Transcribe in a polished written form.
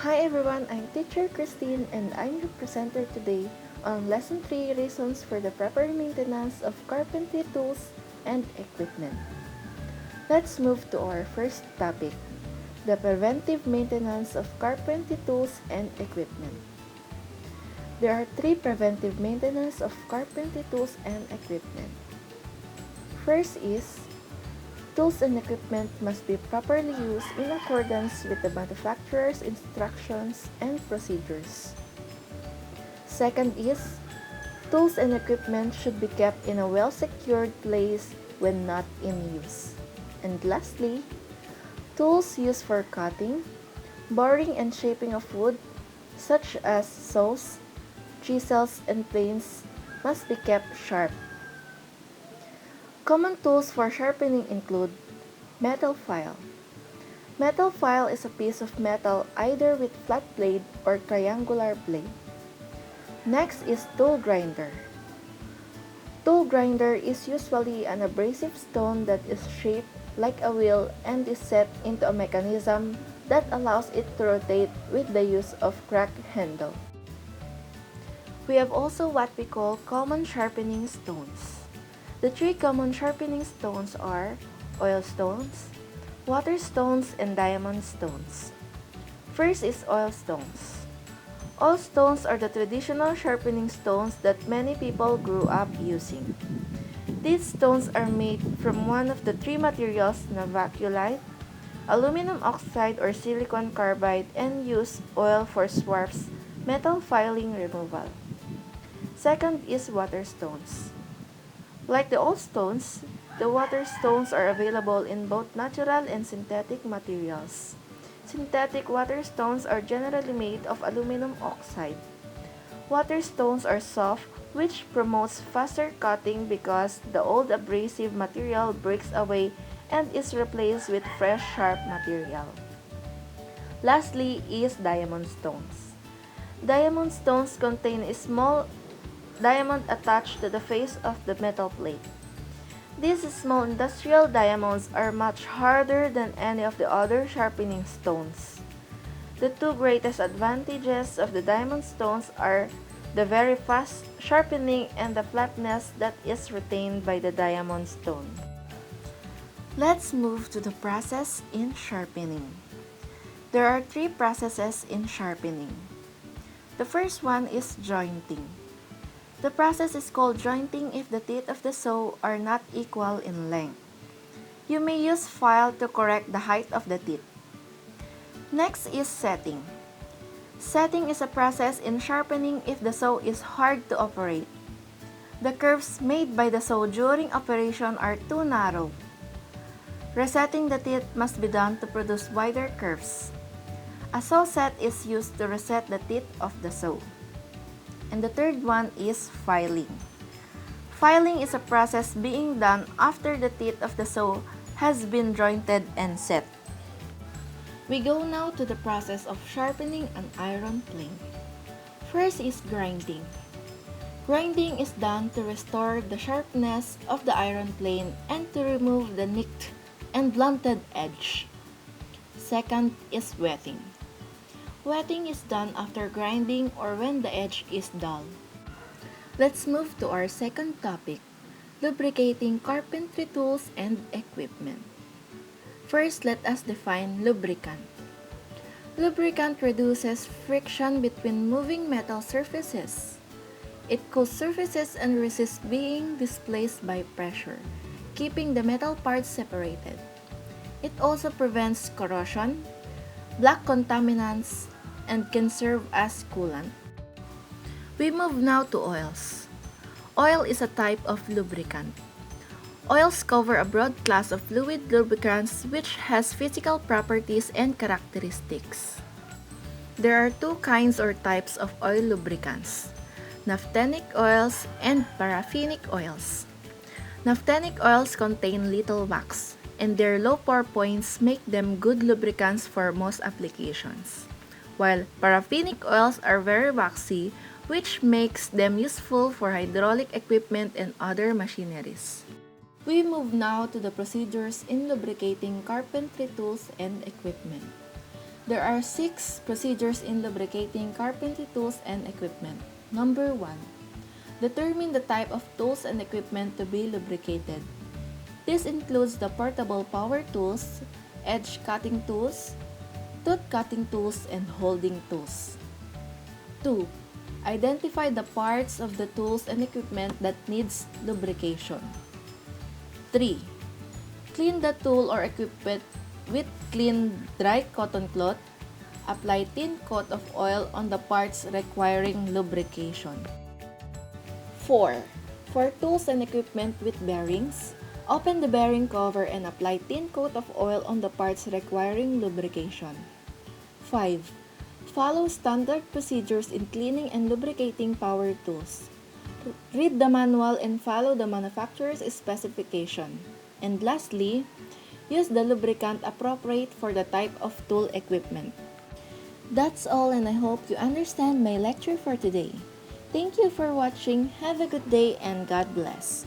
Hi everyone, I'm Teacher Christine and I'm your presenter today on Lesson 3 Reasons for the Proper Maintenance of Carpentry Tools and Equipment. Let's move to our first topic, the preventive maintenance of carpentry tools and equipment. There are three preventive maintenance of carpentry tools and equipment. First is, tools and equipment must be properly used in accordance with the manufacturer's instructions and procedures. Second is, tools and equipment should be kept in a well-secured place when not in use. And lastly, tools used for cutting, boring and shaping of wood, such as saws, chisels, and planes, must be kept sharp. Common tools for sharpening include metal file. Metal file is a piece of metal either with flat blade or triangular blade. Next is tool grinder. Tool grinder is usually an abrasive stone that is shaped like a wheel and is set into a mechanism that allows it to rotate with the use of crank handle. We have also what we call common sharpening stones. The three common sharpening stones are oil stones, water stones, and diamond stones. First is oil stones. Oil stones are the traditional sharpening stones that many people grew up using. These stones are made from one of the three materials navaculite, aluminum oxide or silicon carbide, and use oil for swarfs, metal filing removal. Second is water stones. Like the old stones, the water stones are available in both natural and synthetic materials. Synthetic water stones are generally made of aluminum oxide. Water stones are soft, which promotes faster cutting because the old abrasive material breaks away and is replaced with fresh sharp material. Lastly is diamond stones. Diamond stones contain a small diamond attached to the face of the metal plate. These small industrial diamonds are much harder than any of the other sharpening stones. The two greatest advantages of the diamond stones are the very fast sharpening and the flatness that is retained by the diamond stone. Let's move to the process in sharpening. There are three processes in sharpening. The first one is jointing. The process is called jointing if the teeth of the saw are not equal in length. You may use file to correct the height of the teeth. Next is setting. Setting is a process in sharpening if the saw is hard to operate. The curves made by the saw during operation are too narrow. Resetting the teeth must be done to produce wider curves. A saw set is used to reset the teeth of the saw. And the third one is filing. Filing is a process being done after the teeth of the saw has been jointed and set. We go now to the process of sharpening an iron plane. First is grinding. Grinding is done to restore the sharpness of the iron plane and to remove the nicked and blunted edge. Second is wetting. Wetting is done after grinding or when the edge is dull. Let's move to our second topic, lubricating carpentry tools and equipment. First, let us define lubricant. Lubricant reduces friction between moving metal surfaces. It cools surfaces and resists being displaced by pressure, keeping the metal parts separated. It also prevents corrosion, black contaminants, and can serve as coolant. We move now to oils. Oil is a type of lubricant. Oils cover a broad class of fluid lubricants which has physical properties and characteristics. There are two kinds or types of oil lubricants, naphthenic oils and paraffinic oils. Naphthenic oils contain little wax, and their low pour points make them good lubricants for most applications, while paraffinic oils are very waxy, which makes them useful for hydraulic equipment and other machineries. We move now to the procedures in lubricating carpentry tools and equipment. There are 6 procedures in lubricating carpentry tools and equipment. Number 1. Determine the type of tools and equipment to be lubricated. This includes the portable power tools, edge cutting tools, tooth cutting tools, and holding tools. 2. Identify the parts of the tools and equipment that needs lubrication. 3. Clean the tool or equipment with clean dry cotton cloth. Apply thin coat of oil on the parts requiring lubrication. 4. For tools and equipment with bearings, open the bearing cover and apply thin coat of oil on the parts requiring lubrication. 5. Follow standard procedures in cleaning and lubricating power tools. Read the manual and follow the manufacturer's specification. And lastly, use the lubricant appropriate for the type of tool equipment. That's all, and I hope you understand my lecture for today. Thank you for watching. Have a good day and God bless.